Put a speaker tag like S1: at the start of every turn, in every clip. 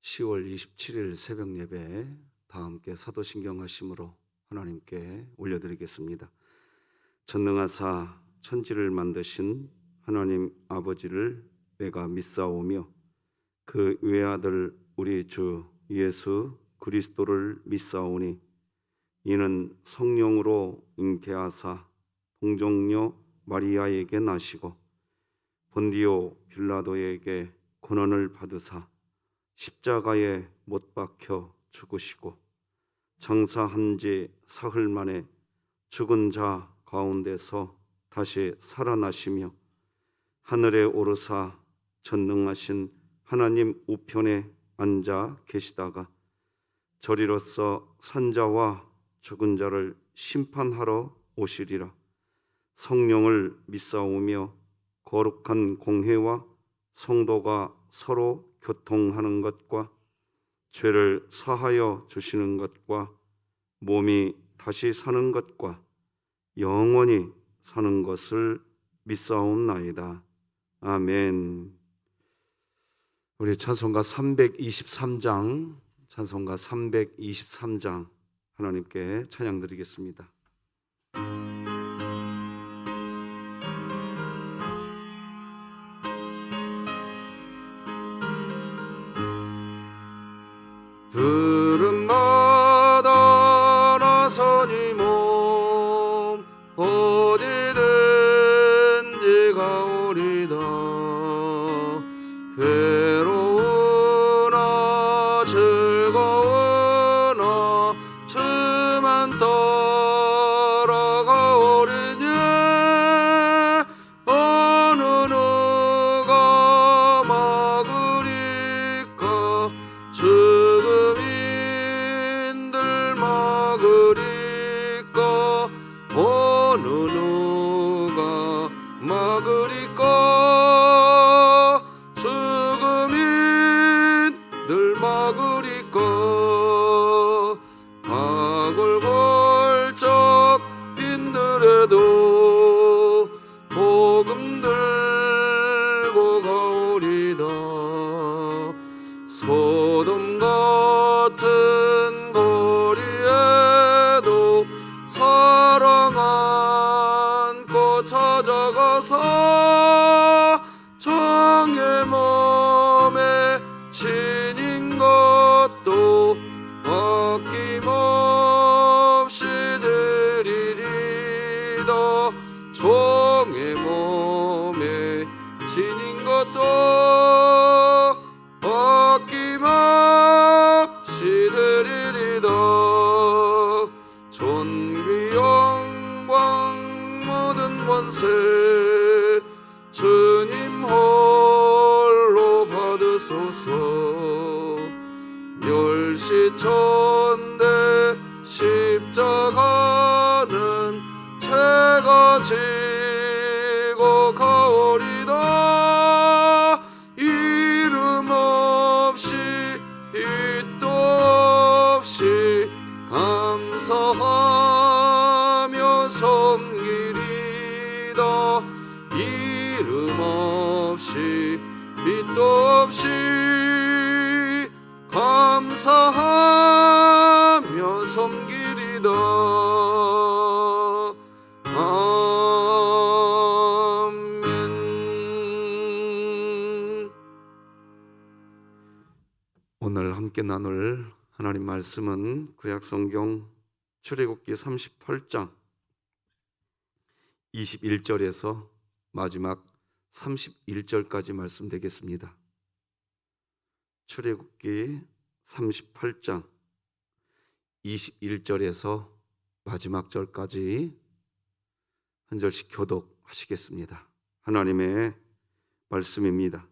S1: 10월 27일 새벽 예배 다 함께 사도신경 하심으로 하나님께 올려드리겠습니다. 전능하사 천지를 만드신 하나님 아버지를 내가 믿사오며 그 외아들 우리 주 예수 그리스도를 믿사오니 이는 성령으로 잉태하사 동정녀 마리아에게 나시고 본디오 빌라도에게 고난을 받으사 십자가에 못 박혀 죽으시고 장사한 지 사흘 만에 죽은 자 가운데서 다시 살아나시며 하늘에 오르사 전능하신 하나님 우편에 앉아 계시다가 저리로서 산자와 죽은 자를 심판하러 오시리라. 성령을 믿사오며 거룩한 공회와 성도가 서로 교통하는 것과 죄를 사하여 주시는 것과 몸이 다시 사는 것과 영원히 사는 것을 믿사옵나이다. 아멘. 우리 찬송가 323장 하나님께 찬양 드리겠습니다. 푸른바다 나서니 몸 어디든지 가오리다. 괴로우나 즐거우나 주만 따라가오리니 어느 누가 막으리까. 죽음인들 막으리까. 어느 누가 막으리까. 죽음인들 막으리까. 바글벌쩍 빈들에도 복음 들고 가오리다. 소돔 같은 거리에도 사랑 안고 찾아가서 정의 몸에 지닌 것도 아낌없이 드리리다. 정의 몸에 지닌 것도 아낌없이 드리리다. 존귀 영광 모든 원세 주님 홀로 받으소서. 멸시천대 십자가는 제가 지고 가오리다. 이름 없이 빛도 없이 감사하며 섬기리다. 이름 없이 빛도 없이 감사하며 섬기리다. 아멘. 오늘 함께 나눌 하나님 말씀은 구약성경 출애굽기 38장 21절에서 마지막 31절까지 말씀되겠습니다. 출애굽기 38장 21절에서 마지막 절까지 한 절씩 교독하시겠습니다. 하나님의 말씀입니다.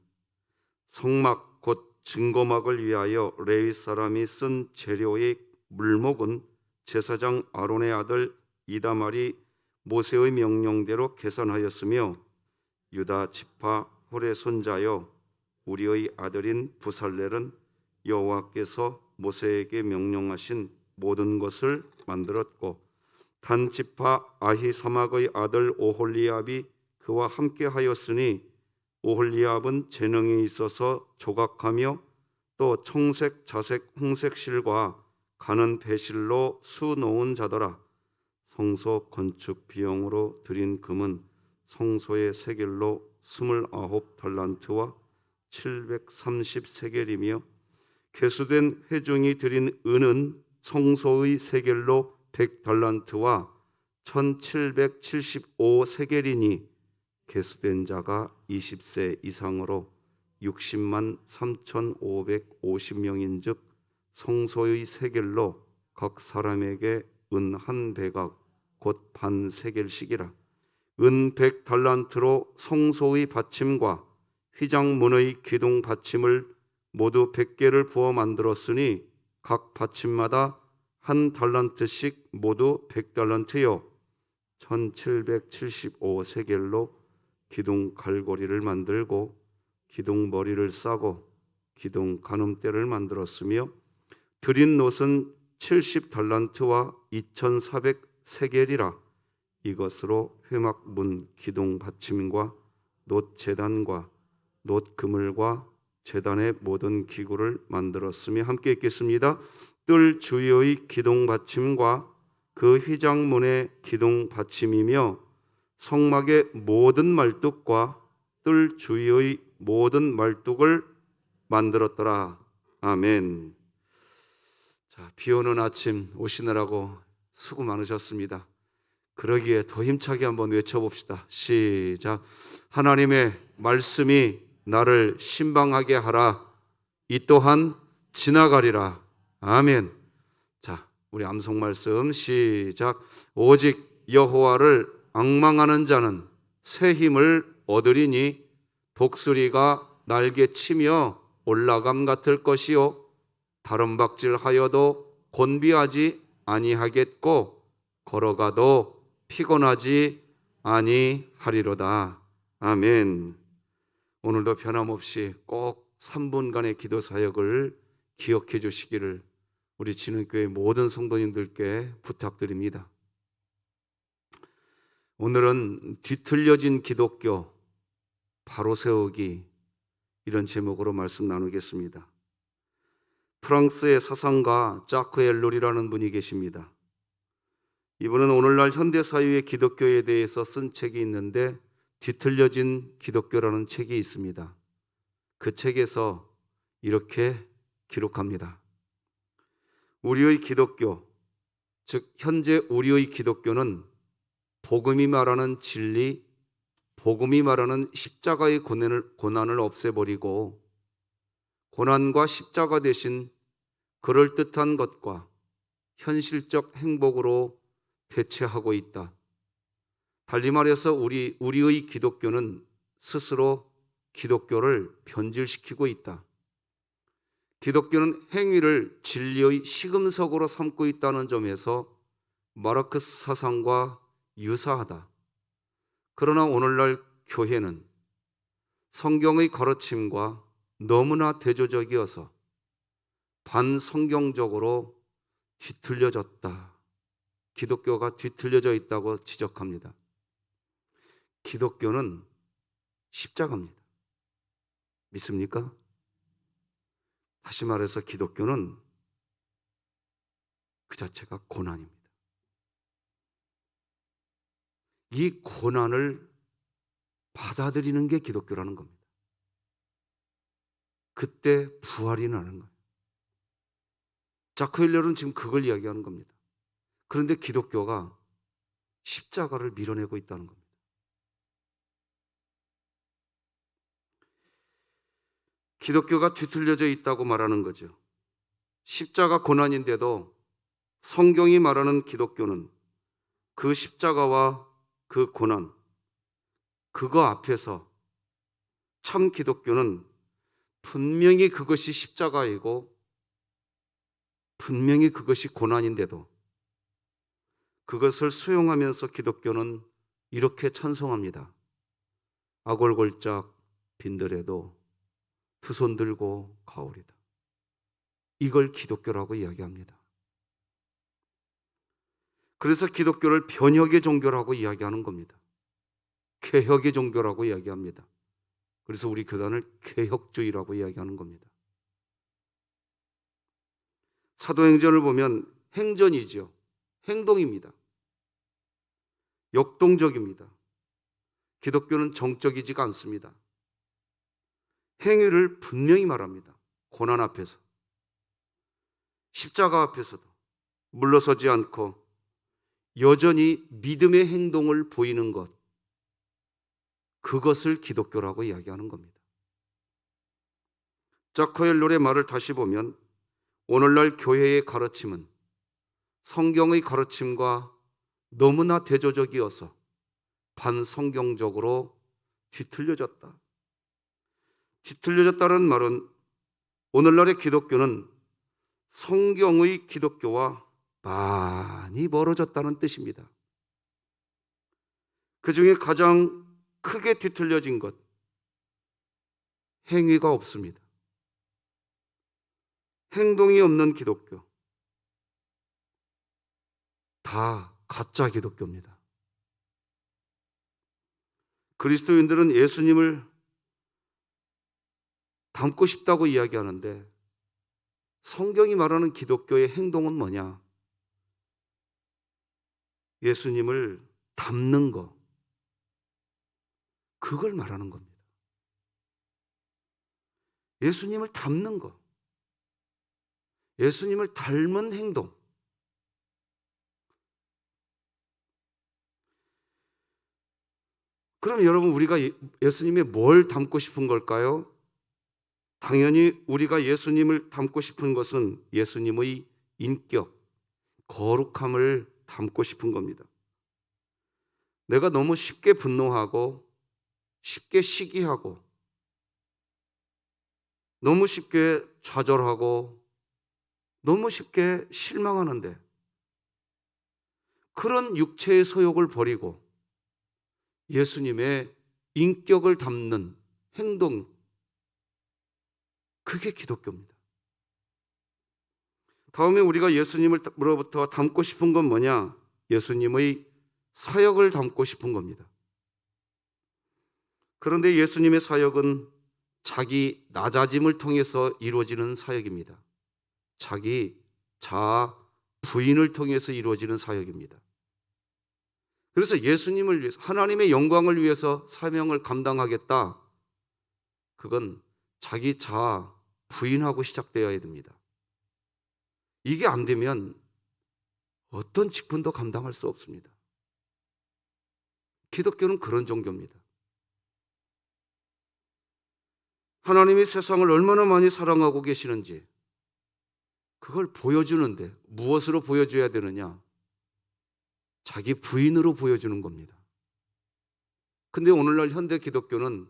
S1: 성막 곧 증거막을 위하여 레위 사람이 쓴 재료의 물목은 제사장 아론의 아들 이다말이 모세의 명령대로 계산하였으며 유다 지파 홀의 손자여 우리의 아들인 부살렐은 여호와께서 모세에게 명령하신 모든 것을 만들었고 단 지파 아히사막의 아들 오홀리압이 그와 함께 하였으니 오홀리압은 재능이 있어서 조각하며 또 청색, 자색, 홍색 실과 가는 배실로 수 놓은 자더라. 성소 건축 비용으로 들인 금은 성소의 세겔로 29달란트와 730세겔이며 개수된 회중이 들인 은은 성소의 세겔로 100달란트와 1775세겔이니 개수된 자가 20세 이상으로 60만 3,550명인즉 성소의 세겔로 각 사람에게 은 한 배각 곧 반 세겔씩이라. 은 100달란트로 성소의 받침과 휘장문의 기둥 받침을 모두 100개를 부어 만들었으니 각 받침마다 한 달란트씩 모두 100달란트요 1775세겔로 기둥 갈고리를 만들고 기둥 머리를 싸고 기둥 가늠대를 만들었으며 드린 놋은 70달란트와 2400세겔이라. 이것으로 회막문 기둥 받침과 놋 제단과 놋 그물과 제단의 모든 기구를 만들었으며 함께 읽겠습니다. 뜰 주위의 기둥 받침과 그 휘장문의 기둥 받침이며 성막의 모든 말뚝과 뜰 주위의 모든 말뚝을 만들었더라. 아멘. 자, 비 오는 아침 오시느라고 수고 많으셨습니다. 그러기에 더 힘차게 한번 외쳐봅시다. 시작. 하나님의 말씀이 나를 신방하게 하라. 이 또한 지나가리라. 아멘. 자, 우리 암송 말씀 시작. 오직 여호와를 앙망하는 자는 새 힘을 얻으리니 독수리가 날개 치며 올라감 같을 것이요 다름박질하여도 곤비하지 아니하겠고 걸어가도 피곤하지 아니하리로다. 아멘. 오늘도 변함없이 꼭 3분간의 기도 사역을 기억해 주시기를 우리 진흥교회 모든 성도님들께 부탁드립니다. 오늘은 뒤틀려진 기독교 바로 세우기, 이런 제목으로 말씀 나누겠습니다. 프랑스의 사상가 자크 엘룰이라는 분이 계십니다. 이분은 오늘날 현대사회의 기독교에 대해서 쓴 책이 있는데 뒤틀려진 기독교라는 책이 있습니다. 그 책에서 이렇게 기록합니다. 우리의 기독교, 즉 현재 우리의 기독교는 복음이 말하는 진리, 복음이 말하는 십자가의 고난을 없애버리고 고난과 십자가 대신 그럴듯한 것과 현실적 행복으로 대체하고 있다. 달리 말해서 우리의 기독교는 스스로 기독교를 변질시키고 있다. 기독교는 행위를 진리의 시금석으로 삼고 있다는 점에서 마르크스 사상과 유사하다. 그러나 오늘날 교회는 성경의 가르침과 너무나 대조적이어서 반성경적으로 뒤틀려졌다. 기독교가 뒤틀려져 있다고 지적합니다. 기독교는 십자가입니다. 믿습니까? 다시 말해서 기독교는 그 자체가 고난입니다. 이 고난을 받아들이는 게 기독교라는 겁니다. 그때 부활이 나는 거예요. 자크 헬ler은 지금 그걸 이야기하는 겁니다. 그런데 기독교가 십자가를 밀어내고 있다는 겁니다. 기독교가 뒤틀려져 있다고 말하는 거죠. 십자가 고난인데도 성경이 말하는 기독교는 그 십자가와 그 고난, 그거 앞에서 참 기독교는 분명히 그것이 십자가이고 분명히 그것이 고난인데도 그것을 수용하면서 기독교는 이렇게 찬송합니다. 아골골짝 빈들에도 두 손 들고 가오리다. 이걸 기독교라고 이야기합니다. 그래서 기독교를 변혁의 종교라고 이야기하는 겁니다. 개혁의 종교라고 이야기합니다. 그래서 우리 교단을 개혁주의라고 이야기하는 겁니다. 사도행전을 보면 행전이죠. 행동입니다. 역동적입니다. 기독교는 정적이지가 않습니다. 행위를 분명히 말합니다. 고난 앞에서, 십자가 앞에서도 물러서지 않고 여전히 믿음의 행동을 보이는 것, 그것을 기독교라고 이야기하는 겁니다. 자커엘롤의 말을 다시 보면 오늘날 교회의 가르침은 성경의 가르침과 너무나 대조적이어서 반성경적으로 뒤틀려졌다. 뒤틀려졌다는 말은 오늘날의 기독교는 성경의 기독교와 많이 멀어졌다는 뜻입니다. 그 중에 가장 크게 뒤틀려진 것, 행위가 없습니다. 행동이 없는 기독교, 다 가짜 기독교입니다. 그리스도인들은 예수님을 닮고 싶다고 이야기하는데 성경이 말하는 기독교의 행동은 뭐냐? 예수님을 닮는 거, 그걸 말하는 겁니다. 예수님을 닮는 거, 예수님을 닮은 행동. 그럼 여러분, 우리가 예수님의 뭘 닮고 싶은 걸까요? 당연히 우리가 예수님을 닮고 싶은 것은 예수님의 인격, 거룩함을 닮고 싶은 겁니다. 내가 너무 쉽게 분노하고 쉽게 시기하고 너무 쉽게 좌절하고 너무 쉽게 실망하는데 그런 육체의 소욕을 버리고 예수님의 인격을 담는 행동, 그게 기독교입니다. 다음에 우리가 예수님으로부터 담고 싶은 건 뭐냐? 예수님의 사역을 담고 싶은 겁니다. 그런데 예수님의 사역은 자기 낮아짐을 통해서 이루어지는 사역입니다. 자기 자아 부인을 통해서 이루어지는 사역입니다. 그래서 예수님을 위해서, 하나님의 영광을 위해서 사명을 감당하겠다. 그건 자기 자아 부인하고 시작되어야 됩니다. 이게 안 되면 어떤 직분도 감당할 수 없습니다. 기독교는 그런 종교입니다. 하나님이 세상을 얼마나 많이 사랑하고 계시는지 그걸 보여주는데 무엇으로 보여줘야 되느냐? 자기 부인으로 보여주는 겁니다. 근데 오늘날 현대 기독교는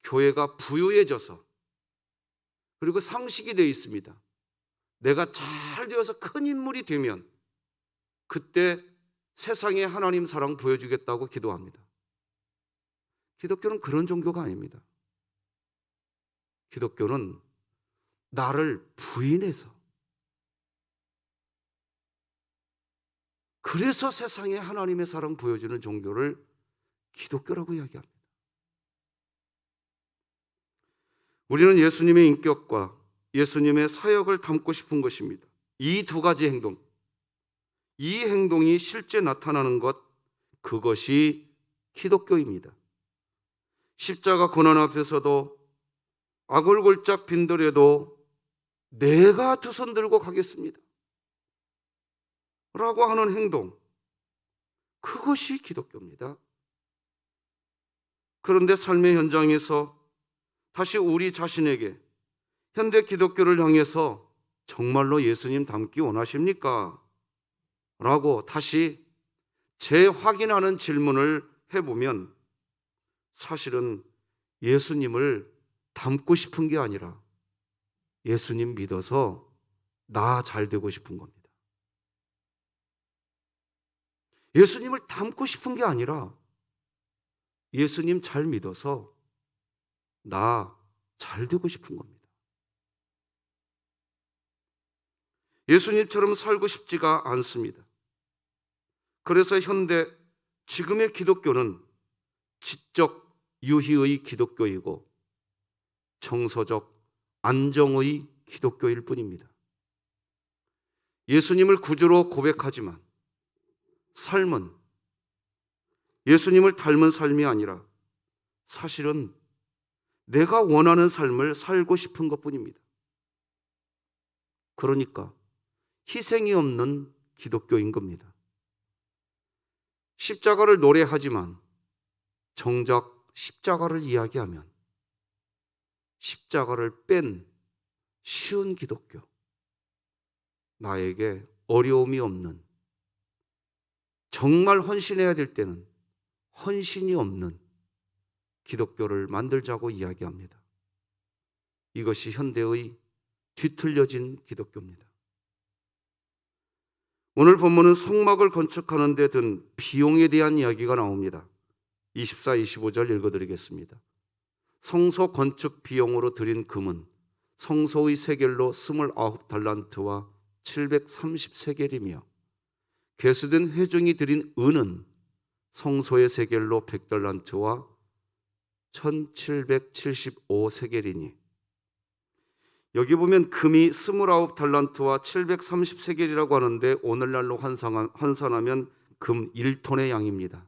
S1: 교회가 부유해져서 그리고 상식이 되어 있습니다. 내가 잘 되어서 큰 인물이 되면 그때 세상에 하나님 사랑 보여주겠다고 기도합니다. 기독교는 그런 종교가 아닙니다. 기독교는 나를 부인해서, 그래서 세상에 하나님의 사랑 보여주는 종교를 기독교라고 이야기합니다. 우리는 예수님의 인격과 예수님의 사역을 담고 싶은 것입니다. 이 두 가지 행동, 이 행동이 실제 나타나는 것, 그것이 기독교입니다. 십자가 고난 앞에서도 악을 골짝 빈들에도 내가 두 손 들고 가겠습니다 라고 하는 행동, 그것이 기독교입니다. 그런데 삶의 현장에서 다시 우리 자신에게 현대 기독교를 향해서 정말로 예수님 닮기 원하십니까? 라고 다시 재확인하는 질문을 해보면 사실은 예수님을 닮고 싶은 게 아니라 예수님 믿어서 나 잘 되고 싶은 겁니다. 예수님을 닮고 싶은 게 아니라 예수님 잘 믿어서 나 잘 되고 싶은 겁니다. 예수님처럼 살고 싶지가 않습니다. 그래서 현대 지금의 기독교는 지적 유희의 기독교이고 정서적 안정의 기독교일 뿐입니다. 예수님을 구주로 고백하지만 삶은 예수님을 닮은 삶이 아니라 사실은 내가 원하는 삶을 살고 싶은 것뿐입니다. 그러니까 희생이 없는 기독교인 겁니다. 십자가를 노래하지만 정작 십자가를 이야기하면 십자가를 뺀 쉬운 기독교, 나에게 어려움이 없는, 정말 헌신해야 될 때는 헌신이 없는 기독교를 만들자고 이야기합니다. 이것이 현대의 뒤틀려진 기독교입니다. 오늘 본문은 성막을 건축하는 데 든 비용에 대한 이야기가 나옵니다. 24, 25절 읽어드리겠습니다. 성소 건축 비용으로 들인 금은 성소의 세겔로 29달란트와 730세겔이며 개수된 회중이 들인 은은 성소의 세겔로 100달란트와 1775세겔이니, 여기 보면 금이 29달란트와 730세겔이라고 하는데 오늘날로 환산하면 금 1톤의 양입니다.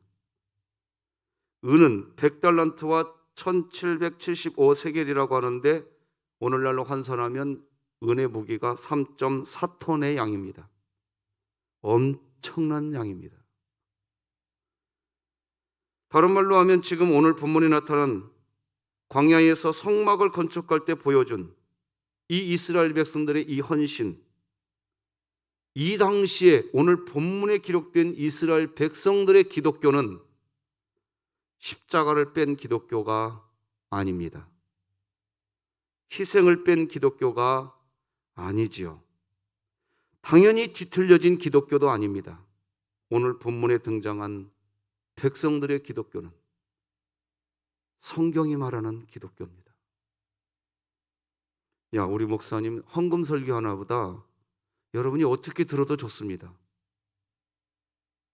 S1: 은은 100달란트와 1775세겔이라고 하는데 오늘날로 환산하면 은의 무게가 3.4톤의 양입니다. 엄청난 양입니다. 다른 말로 하면 지금 오늘 본문에 나타난 광야에서 성막을 건축할 때 보여준 이 이스라엘 백성들의 이 헌신, 이 당시에 오늘 본문에 기록된 이스라엘 백성들의 기독교는 십자가를 뺀 기독교가 아닙니다. 희생을 뺀 기독교가 아니지요. 당연히 뒤틀려진 기독교도 아닙니다. 오늘 본문에 등장한 백성들의 기독교는 성경이 말하는 기독교입니다. 야, 우리 목사님 헌금 설교 하나보다 여러분이 어떻게 들어도 좋습니다.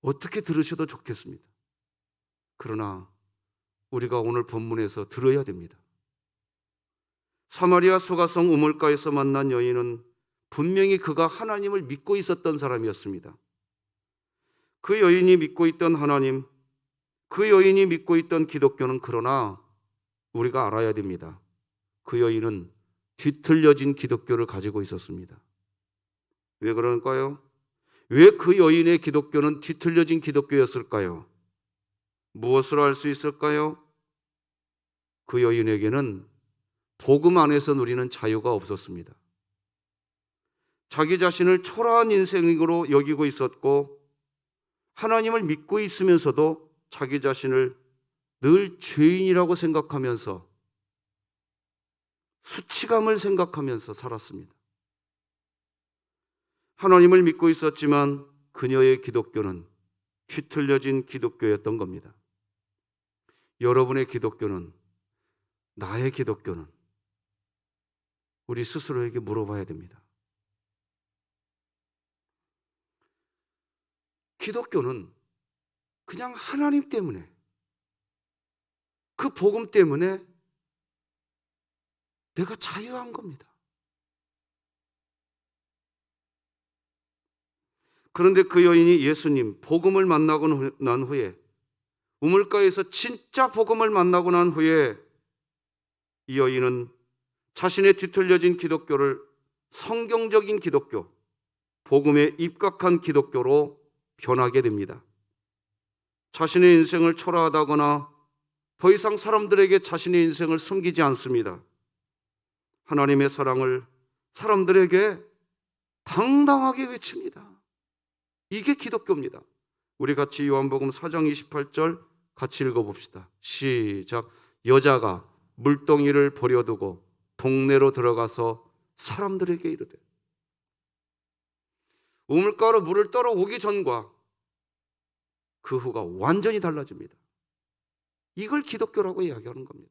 S1: 어떻게 들으셔도 좋겠습니다. 그러나 우리가 오늘 본문에서 들어야 됩니다. 사마리아 수가성 우물가에서 만난 여인은 분명히 그가 하나님을 믿고 있었던 사람이었습니다. 그 여인이 믿고 있던 하나님, 그 여인이 믿고 있던 기독교는, 그러나 우리가 알아야 됩니다. 그 여인은 뒤틀려진 기독교를 가지고 있었습니다. 왜 그럴까요? 왜 그 여인의 기독교는 뒤틀려진 기독교였을까요? 무엇으로 알 수 있을까요? 그 여인에게는 복음 안에서 누리는 자유가 없었습니다. 자기 자신을 초라한 인생으로 여기고 있었고, 하나님을 믿고 있으면서도 자기 자신을 늘 죄인이라고 생각하면서, 수치감을 생각하면서 살았습니다. 하나님을 믿고 있었지만 그녀의 기독교는 뒤틀려진 기독교였던 겁니다. 여러분의 기독교는, 나의 기독교는 우리 스스로에게 물어봐야 됩니다. 기독교는 그냥 하나님 때문에, 그 복음 때문에 내가 자유한 겁니다. 그런데 그 여인이 예수님, 복음을 만나고 난 후에, 우물가에서 진짜 복음을 만나고 난 후에 이 여인은 자신의 뒤틀려진 기독교를 성경적인 기독교, 복음에 입각한 기독교로 변하게 됩니다. 자신의 인생을 초라하다거나 더 이상 사람들에게 자신의 인생을 숨기지 않습니다. 하나님의 사랑을 사람들에게 당당하게 외칩니다. 이게 기독교입니다. 우리 같이 요한복음 4장 28절 같이 읽어봅시다. 시작. 여자가 물동이를 버려두고 동네로 들어가서 사람들에게 이르되. 우물가로 물을 떨어오기 전과 그 후가 완전히 달라집니다. 이걸 기독교라고 이야기하는 겁니다.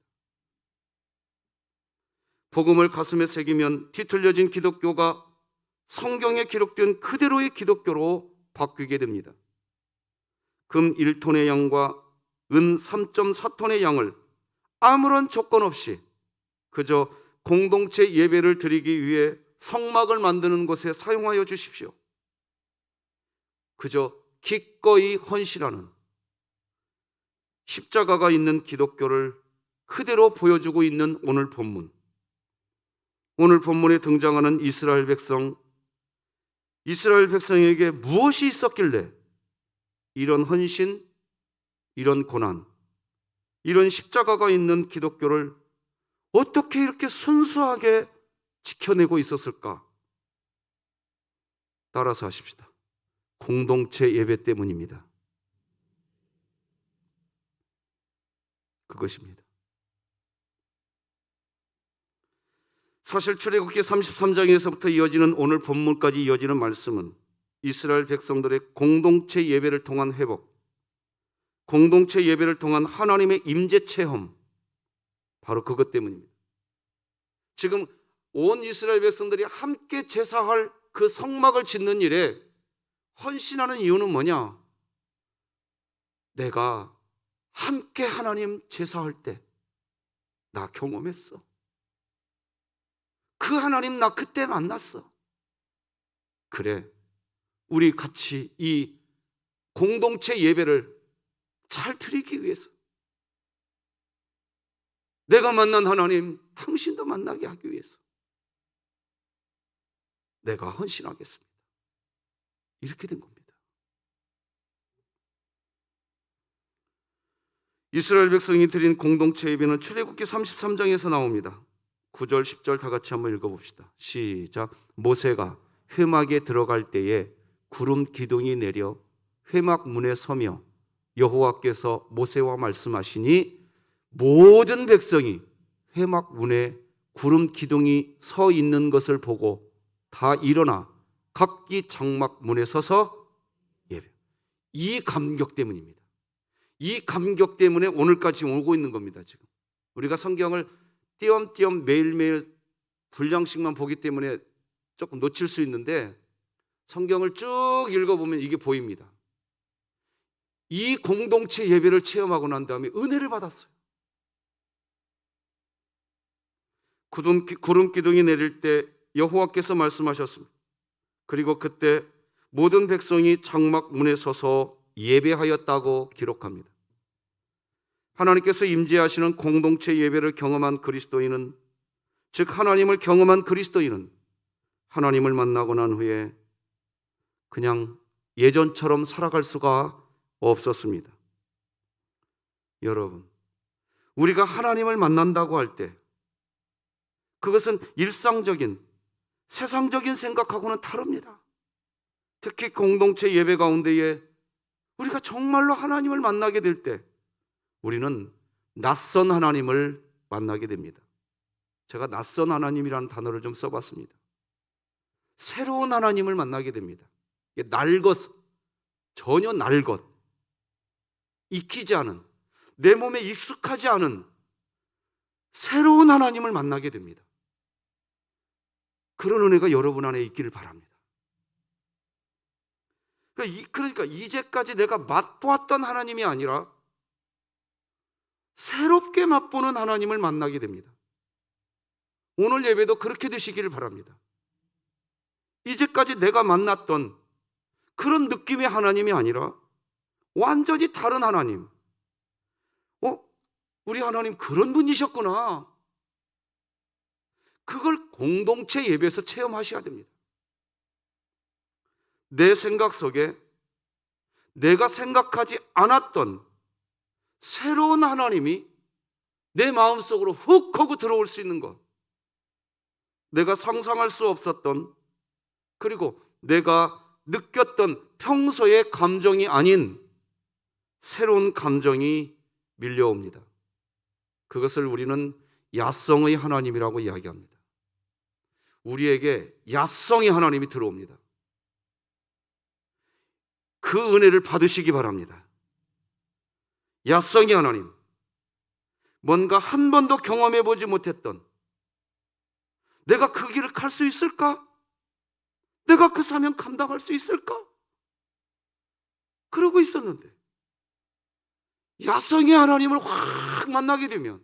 S1: 복음을 가슴에 새기면 뒤틀려진 기독교가 성경에 기록된 그대로의 기독교로 바뀌게 됩니다. 금 1톤의 양과 은 3.4톤의 양을 아무런 조건 없이 그저 공동체 예배를 드리기 위해 성막을 만드는 곳에 사용하여 주십시오. 그저 기꺼이 헌신하는 십자가가 있는 기독교를 그대로 보여주고 있는 오늘 본문. 오늘 본문에 등장하는 이스라엘 백성에게 무엇이 있었길래 이런 헌신, 이런 고난, 이런 십자가가 있는 기독교를 어떻게 이렇게 순수하게 지켜내고 있었을까? 따라서 하십시다. 공동체 예배 때문입니다. 그것입니다. 사실 출애굽기 33장에서부터 이어지는 오늘 본문까지 이어지는 말씀은 이스라엘 백성들의 공동체 예배를 통한 회복, 공동체 예배를 통한 하나님의 임재 체험, 바로 그것 때문입니다. 지금 온 이스라엘 백성들이 함께 제사할 그 성막을 짓는 일에 헌신하는 이유는 뭐냐? 내가 함께 하나님 제사할 때 나 경험했어. 그 하나님 나 그때 만났어. 그래, 우리 같이 이 공동체 예배를 잘 드리기 위해서 내가 만난 하나님 당신도 만나게 하기 위해서 내가 헌신하겠습니다. 이렇게 된 겁니다. 이스라엘 백성이 드린 공동체 예배는 출애굽기 33장에서 나옵니다. 9절 10절 다 같이 한번 읽어봅시다. 시작. 모세가 회막에 들어갈 때에 구름 기둥이 내려 회막 문에 서며 여호와께서 모세와 말씀하시니 모든 백성이 회막 문에 구름 기둥이 서 있는 것을 보고 다 일어나 각기 장막 문에 서서 예배. 이 감격 때문입니다. 이 감격 때문에 오늘까지 오고 있는 겁니다. 지금 우리가 성경을 띄엄띄엄 매일매일 분량씩만 보기 때문에 조금 놓칠 수 있는데 성경을 쭉 읽어보면 이게 보입니다. 이 공동체 예배를 체험하고 난 다음에 은혜를 받았어요. 구름 기둥이 내릴 때 여호와께서 말씀하셨습니다. 그리고 그때 모든 백성이 장막 문에 서서 예배하였다고 기록합니다. 하나님께서 임재하시는 공동체 예배를 경험한 그리스도인은, 즉 하나님을 경험한 그리스도인은 하나님을 만나고 난 후에 그냥 예전처럼 살아갈 수가 없었습니다. 여러분, 우리가 하나님을 만난다고 할 때 그것은 일상적인 세상적인 생각하고는 다릅니다. 특히 공동체 예배 가운데에 우리가 정말로 하나님을 만나게 될 때 우리는 낯선 하나님을 만나게 됩니다. 제가 낯선 하나님이라는 단어를 좀 써봤습니다. 새로운 하나님을 만나게 됩니다. 전혀 날것, 익히지 않은, 내 몸에 익숙하지 않은 새로운 하나님을 만나게 됩니다. 그런 은혜가 여러분 안에 있기를 바랍니다. 그러니까 이제까지 내가 맛보았던 하나님이 아니라 새롭게 맛보는 하나님을 만나게 됩니다. 오늘 예배도 그렇게 되시기를 바랍니다. 이제까지 내가 만났던 그런 느낌의 하나님이 아니라 완전히 다른 하나님. 우리 하나님 그런 분이셨구나. 그걸 공동체 예배에서 체험하셔야 됩니다. 내 생각 속에 내가 생각하지 않았던 새로운 하나님이 내 마음속으로 훅 하고 들어올 수 있는 것, 내가 상상할 수 없었던, 그리고 내가 느꼈던 평소의 감정이 아닌 새로운 감정이 밀려옵니다. 그것을 우리는 야성의 하나님이라고 이야기합니다. 우리에게 야성의 하나님이 들어옵니다. 그 은혜를 받으시기 바랍니다. 야성의 하나님, 뭔가 한 번도 경험해 보지 못했던, 내가 그 길을 갈 수 있을까? 내가 그 사명 감당할 수 있을까? 그러고 있었는데 야성의 하나님을 확 만나게 되면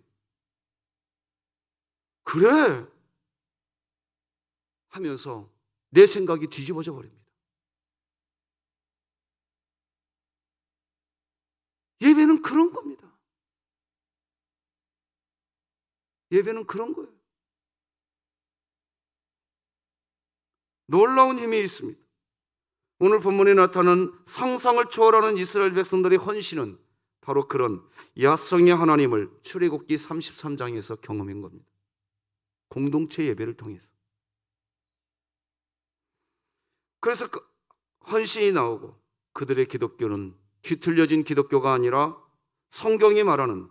S1: 그래 하면서 내 생각이 뒤집어져 버립니다. 예배는 그런 겁니다. 예배는 그런 거예요. 놀라운 힘이 있습니다. 오늘 본문에 나타난 상상을 초월하는 이스라엘 백성들의 헌신은 바로 그런 야성의 하나님을 출애굽기 33장에서 경험한 겁니다. 공동체 예배를 통해서. 그래서 그 헌신이 나오고 그들의 기독교는 뒤틀려진 기독교가 아니라 성경이 말하는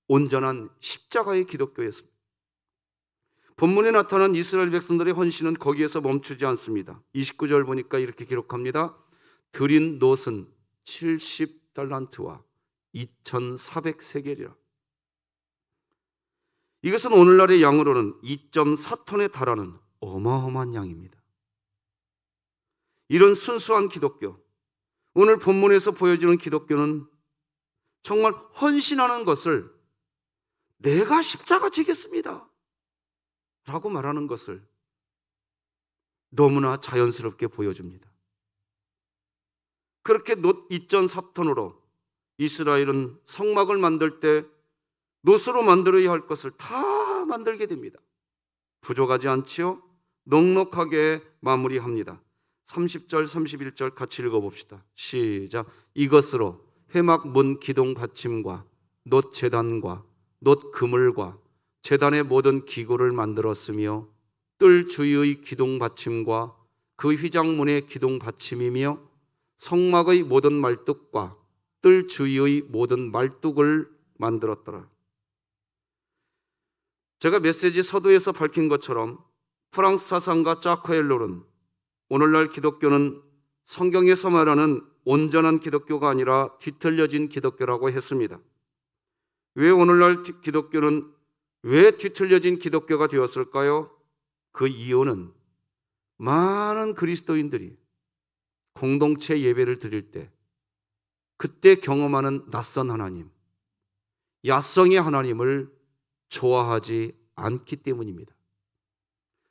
S1: 온전한 십자가의 기독교였습니다. 본문에 나타난 이스라엘 백성들의 헌신은 거기에서 멈추지 않습니다. 29절 보니까 이렇게 기록합니다. 드린 놋은 70달란트와 2,400세겔이라. 이것은 오늘날의 양으로는 2.4톤에 달하는 어마어마한 양입니다. 이런 순수한 기독교, 오늘 본문에서 보여지는 기독교는 정말 헌신하는 것을 내가 십자가 지겠습니다 라고 말하는 것을 너무나 자연스럽게 보여줍니다. 그렇게 놋 2.4톤으로 이스라엘은 성막을 만들 때 놋으로 만들어야 할 것을 다 만들게 됩니다. 부족하지 않지요? 넉넉하게 마무리합니다. 30절, 31절 같이 읽어봅시다. 시작. 이것으로 회막 문 기둥 받침과 놋 제단과 놋 그물과 제단의 모든 기구를 만들었으며 뜰 주위의 기둥 받침과 그 휘장문의 기둥 받침이며 성막의 모든 말뚝과 뜰 주위의 모든 말뚝을 만들었더라. 제가 메시지 서두에서 밝힌 것처럼 프랑스 사상가 자크 엘롤은 오늘날 기독교는 성경에서 말하는 온전한 기독교가 아니라 뒤틀려진 기독교라고 했습니다. 왜 오늘날 기독교는 왜 뒤틀려진 기독교가 되었을까요? 그 이유는 많은 그리스도인들이 공동체 예배를 드릴 때 그때 경험하는 낯선 하나님, 야성의 하나님을 좋아하지 않기 때문입니다.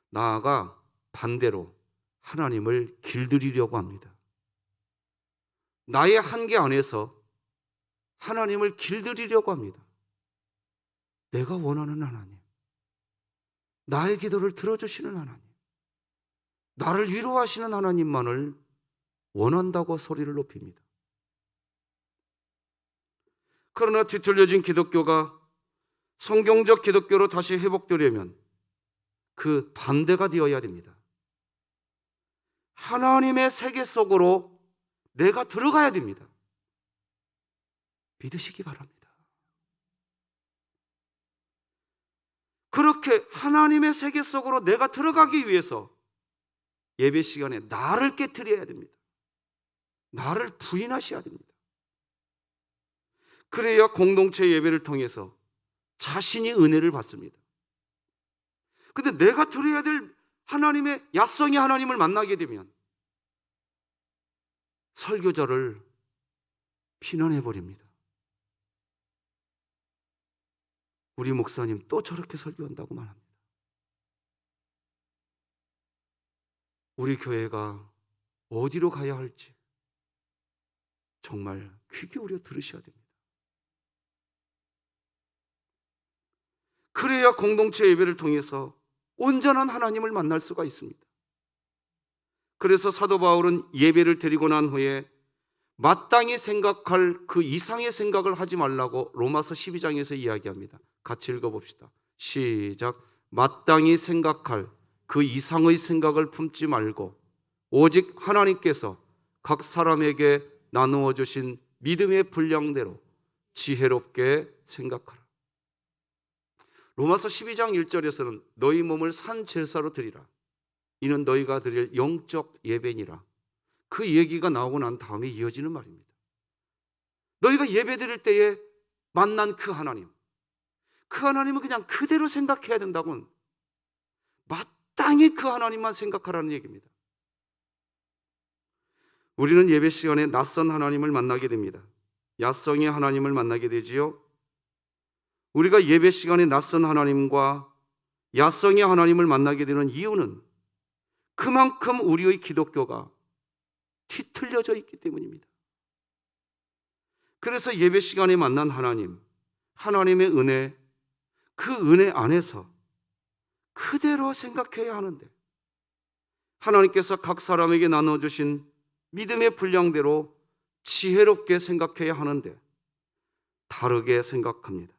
S1: 나아가 반대로 하나님을 길들이려고 합니다. 나의 한계 안에서 하나님을 길들이려고 합니다. 내가 원하는 하나님, 나의 기도를 들어주시는 하나님, 나를 위로하시는 하나님만을 원한다고 소리를 높입니다. 그러나 뒤틀려진 기독교가 성경적 기독교로 다시 회복되려면 그 반대가 되어야 됩니다. 하나님의 세계 속으로 내가 들어가야 됩니다. 믿으시기 바랍니다. 그렇게 하나님의 세계 속으로 내가 들어가기 위해서 예배 시간에 나를 깨트려야 됩니다. 나를 부인하셔야 됩니다. 그래야 공동체 예배를 통해서 자신이 은혜를 받습니다. 근데 내가 드려야 될 하나님의 야성의 하나님을 만나게 되면 설교자를 비난해 버립니다. 우리 목사님 또 저렇게 설교한다고 말합니다. 우리 교회가 어디로 가야 할지 정말 귀 기울여 들으셔야 됩니다. 그래야 공동체 예배를 통해서 온전한 하나님을 만날 수가 있습니다. 그래서 사도 바울은 예배를 드리고 난 후에 마땅히 생각할 그 이상의 생각을 하지 말라고 로마서 12장에서 이야기합니다. 같이 읽어봅시다. 시작. 마땅히 생각할 그 이상의 생각을 품지 말고 오직 하나님께서 각 사람에게 나누어 주신 믿음의 분량대로 지혜롭게 생각하라. 로마서 12장 1절에서는 너희 몸을 산 제사로 드리라. 이는 너희가 드릴 영적 예배니라. 그 얘기가 나오고 난 다음에 이어지는 말입니다. 너희가 예배 드릴 때에 만난 그 하나님, 그 하나님은 그냥 그대로 생각해야 된다고는 마땅히 그 하나님만 생각하라는 얘기입니다. 우리는 예배 시간에 낯선 하나님을 만나게 됩니다. 야성의 하나님을 만나게 되지요. 우리가 예배 시간에 낯선 하나님과 야성의 하나님을 만나게 되는 이유는 그만큼 우리의 기독교가 뒤틀려져 있기 때문입니다. 그래서 예배 시간에 만난 하나님, 하나님의 은혜, 그 은혜 안에서 그대로 생각해야 하는데, 하나님께서 각 사람에게 나눠주신 믿음의 분량대로 지혜롭게 생각해야 하는데 다르게 생각합니다.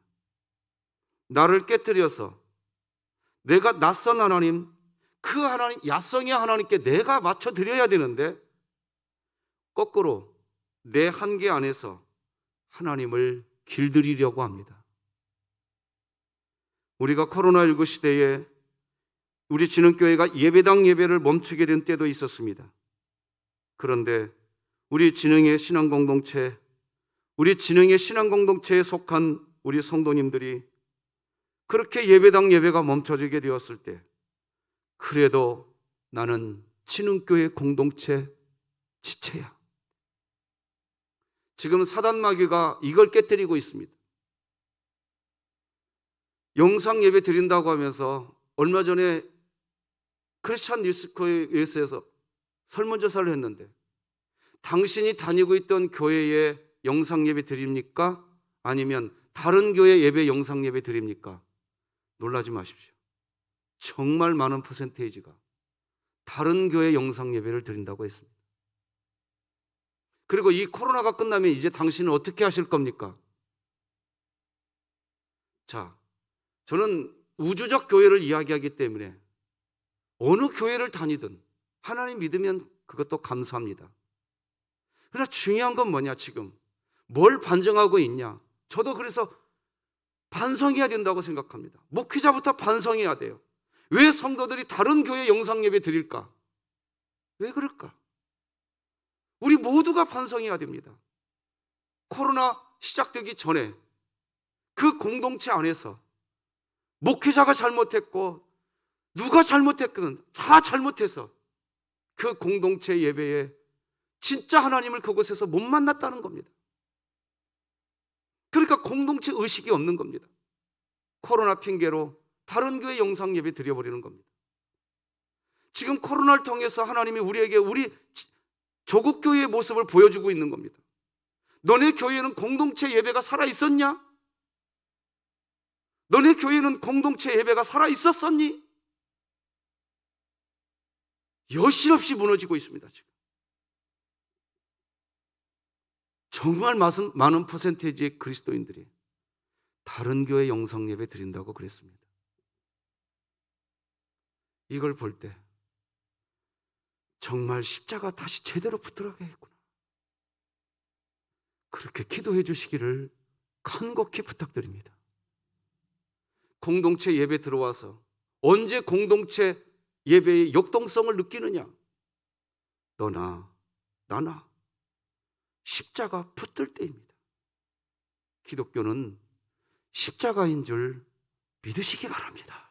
S1: 나를 깨뜨려서 내가 낯선 하나님, 그 하나님, 야성의 하나님께 내가 맞춰드려야 되는데 거꾸로 내 한계 안에서 하나님을 길들이려고 합니다. 우리가 코로나19 시대에 우리 진흥교회가 예배당 예배를 멈추게 된 때도 있었습니다. 그런데 우리 진흥의 신앙공동체에 속한 우리 성도님들이 그렇게 예배당 예배가 멈춰지게 되었을 때, 그래도 나는 진흥교회 공동체 지체야. 지금 사단 마귀가 이걸 깨뜨리고 있습니다. 영상 예배 드린다고 하면서 얼마 전에 크리스찬 뉴스에서 설문조사를 했는데, 당신이 다니고 있던 교회에 영상 예배 드립니까? 아니면 다른 교회 예배 영상 예배 드립니까? 놀라지 마십시오. 정말 많은 퍼센테이지가 다른 교회 영상 예배를 드린다고 했습니다. 그리고 이 코로나가 끝나면 이제 당신은 어떻게 하실 겁니까? 자, 저는 우주적 교회를 이야기하기 때문에 어느 교회를 다니든 하나님 믿으면 그것도 감사합니다. 그러나 중요한 건 뭐냐, 지금 뭘 반증하고 있냐. 저도 그래서 반성해야 된다고 생각합니다. 목회자부터 반성해야 돼요. 왜 성도들이 다른 교회 영상 예배 드릴까? 왜 그럴까? 우리 모두가 반성해야 됩니다. 코로나 시작되기 전에 그 공동체 안에서 목회자가 잘못했고 누가 잘못했든 다 잘못해서 그 공동체 예배에 진짜 하나님을 그곳에서 못 만났다는 겁니다. 그러니까 공동체 의식이 없는 겁니다. 코로나 핑계로 다른 교회 영상 예배 드려버리는 겁니다. 지금 코로나를 통해서 하나님이 우리에게 우리 조국 교회의 모습을 보여주고 있는 겁니다. 너네 교회는 공동체 예배가 살아있었냐? 너네 교회는 공동체 예배가 살아있었었니? 여실없이 무너지고 있습니다. 지금 정말 많은 퍼센테이지의 그리스도인들이 다른 교회 영상 예배 드린다고 그랬습니다. 이걸 볼 때 정말 십자가 다시 제대로 붙들어야겠구나, 그렇게 기도해 주시기를 간곡히 부탁드립니다. 공동체 예배 들어와서 언제 공동체 예배의 역동성을 느끼느냐? 너나 나나 십자가 붙들 때입니다. 기독교는 십자가인 줄 믿으시기 바랍니다.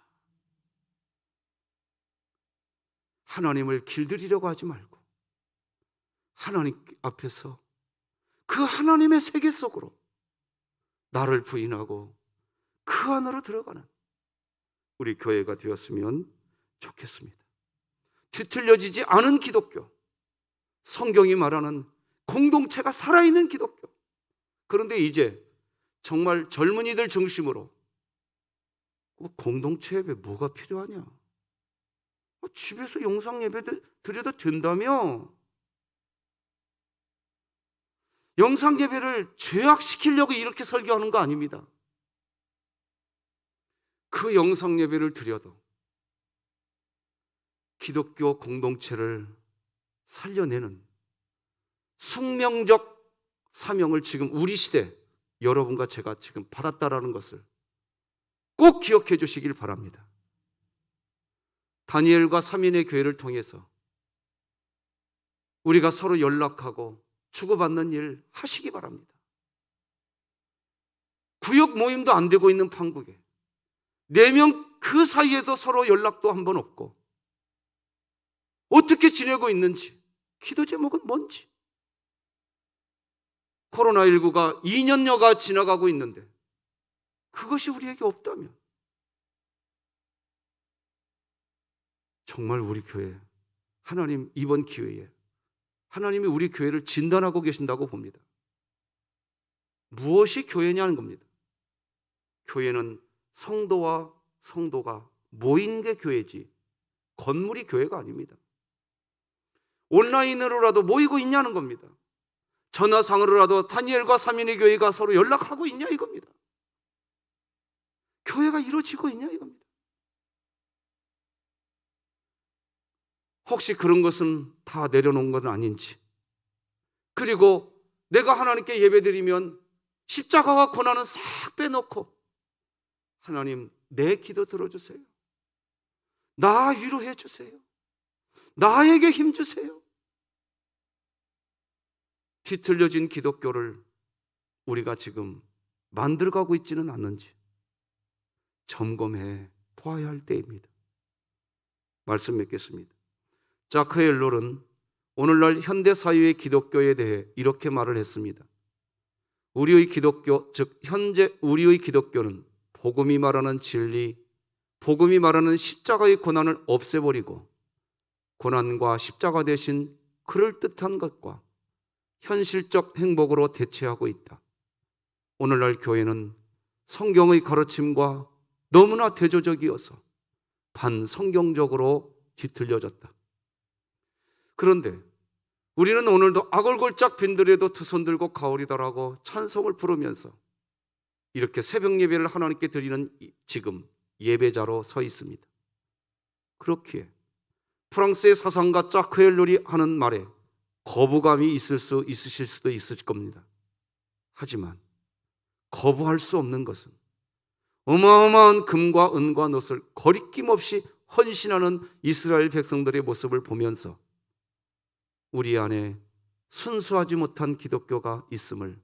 S1: 하나님을 길들이려고 하지 말고 하나님 앞에서 그 하나님의 세계 속으로 나를 부인하고 그 안으로 들어가는 우리 교회가 되었으면 좋겠습니다. 뒤틀려지지 않은 기독교, 성경이 말하는 공동체가 살아있는 기독교. 그런데 이제 정말 젊은이들 중심으로 공동체 예배 뭐가 필요하냐? 집에서 영상 예배 드려도 된다며? 영상 예배를 죄악시키려고 이렇게 설교하는 거 아닙니다. 그 영상 예배를 드려도 기독교 공동체를 살려내는 숙명적 사명을 지금 우리 시대 여러분과 제가 지금 받았다라는 것을 꼭 기억해 주시길 바랍니다. 다니엘과 3인의 교회를 통해서 우리가 서로 연락하고 주고받는 일 하시기 바랍니다. 구역 모임도 안 되고 있는 판국에 4명 그 사이에도 서로 연락도 한 번 없고 어떻게 지내고 있는지, 기도 제목은 뭔지. 코로나19가 2년여가 지나가고 있는데 그것이 우리에게 없다면 정말 우리 교회, 하나님 이번 기회에 하나님이 우리 교회를 진단하고 계신다고 봅니다. 무엇이 교회냐는 겁니다. 교회는 성도와 성도가 모인 게 교회지 건물이 교회가 아닙니다. 온라인으로라도 모이고 있냐는 겁니다. 전화상으로라도 다니엘과 삼인의 교회가 서로 연락하고 있냐 이겁니다. 교회가 이루어지고 있냐 이겁니다. 혹시 그런 것은 다 내려놓은 건 아닌지, 그리고 내가 하나님께 예배드리면 십자가와 고난은 싹 빼놓고 하나님 내 기도 들어주세요, 나 위로해 주세요, 나에게 힘 주세요, 뒤틀려진 기독교를 우리가 지금 만들어가고 있지는 않는지 점검해 보아야 할 때입니다. 말씀 맺겠습니다. 자크 엘롤은 오늘날 현대사회의 기독교에 대해 이렇게 말을 했습니다. 우리의 기독교, 즉 현재 우리의 기독교는 복음이 말하는 진리, 복음이 말하는 십자가의 고난을 없애버리고 고난과 십자가 대신 그럴듯한 것과 현실적 행복으로 대체하고 있다. 오늘날 교회는 성경의 가르침과 너무나 대조적이어서 반성경적으로 뒤틀려졌다. 그런데 우리는 오늘도 아골골짝 빈들에도 두 손 들고 가오리다라고 찬송을 부르면서 이렇게 새벽 예배를 하나님께 드리는 지금 예배자로 서 있습니다. 그렇기에 프랑스의 사상가 자크 엘롤이 하는 말에 거부감이 있으실 수도 있을 겁니다. 하지만 거부할 수 없는 것은 어마어마한 금과 은과 놋을 거리낌 없이 헌신하는 이스라엘 백성들의 모습을 보면서 우리 안에 순수하지 못한 기독교가 있음을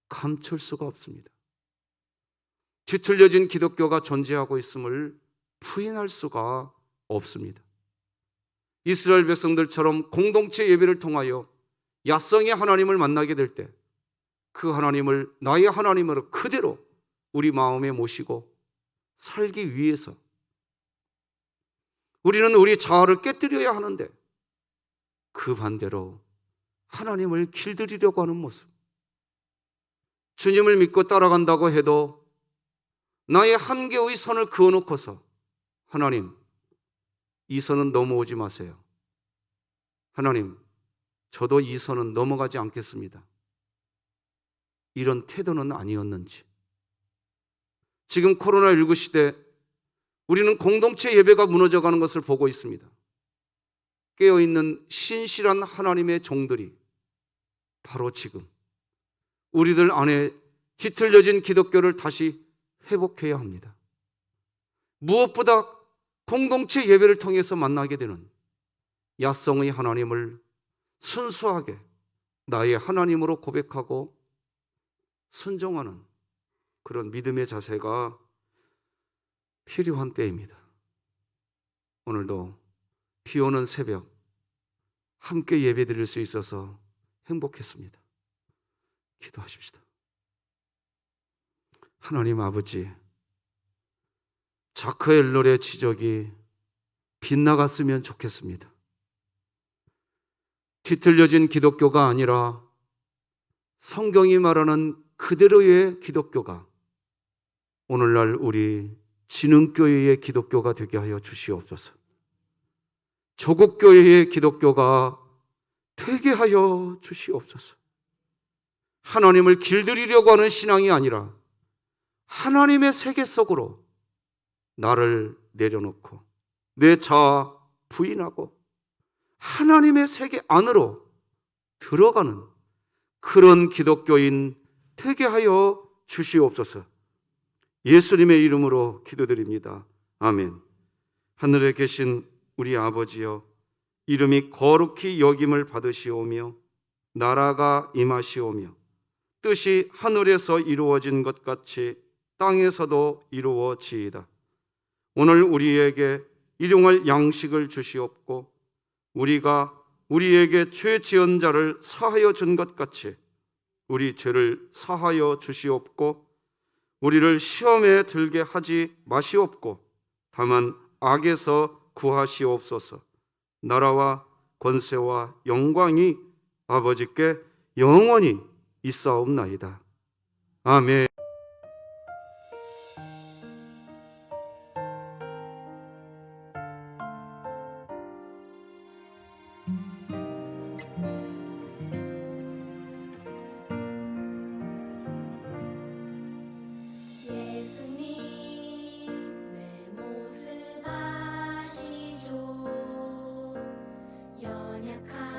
S1: 감출 수가 없습니다. 뒤틀려진 기독교가 존재하고 있음을 부인할 수가 없습니다. 이스라엘 백성들처럼 공동체 예배를 통하여 야성의 하나님을 만나게 될 때 그 하나님을 나의 하나님으로 그대로 우리 마음에 모시고 살기 위해서 우리는 우리 자아를 깨뜨려야 하는데, 그 반대로 하나님을 길들이려고 하는 모습, 주님을 믿고 따라간다고 해도 나의 한계의 선을 그어놓고서 하나님, 이 선은 넘어오지 마세요, 하나님 저도 이 선은 넘어가지 않겠습니다, 이런 태도는 아니었는지. 지금 코로나19 시대 우리는 공동체 예배가 무너져가는 것을 보고 있습니다. 깨어있는 신실한 하나님의 종들이 바로 지금 우리들 안에 뒤틀려진 기독교를 다시 회복해야 합니다. 무엇보다 공동체 예배를 통해서 만나게 되는 야성의 하나님을 순수하게 나의 하나님으로 고백하고 순종하는 그런 믿음의 자세가 필요한 때입니다. 오늘도 비 오는 새벽 함께 예배 드릴 수 있어서 행복했습니다. 기도하십시다. 하나님 아버지, 자크 엘롤의 지적이 빗나갔으면 좋겠습니다. 뒤틀려진 기독교가 아니라 성경이 말하는 그대로의 기독교가 오늘날 우리 진흥교회의 기독교가 되게 하여 주시옵소서. 조국교회의 기독교가 되게 하여 주시옵소서. 하나님을 길들이려고 하는 신앙이 아니라 하나님의 세계 속으로 나를 내려놓고 내 자아 부인하고 하나님의 세계 안으로 들어가는 그런 기독교인 되게 하여 주시옵소서. 예수님의 이름으로 기도드립니다. 아멘. 하늘에 계신 우리 아버지여, 이름이 거룩히 여김을 받으시오며 나라가 임하시오며 뜻이 하늘에서 이루어진 것 같이 땅에서도 이루어지이다. 오늘 우리에게 일용할 양식을 주시옵고 우리가 우리에게 죄 지은 자를 사하여 준 것 같이 우리 죄를 사하여 주시옵고 우리를 시험에 들게 하지 마시옵고 다만 악에서 구하시옵소서. 나라와 권세와 영광이 아버지께 영원히 있사옵나이다. 아멘.
S2: 예수님 내 모습 아시죠? 연약한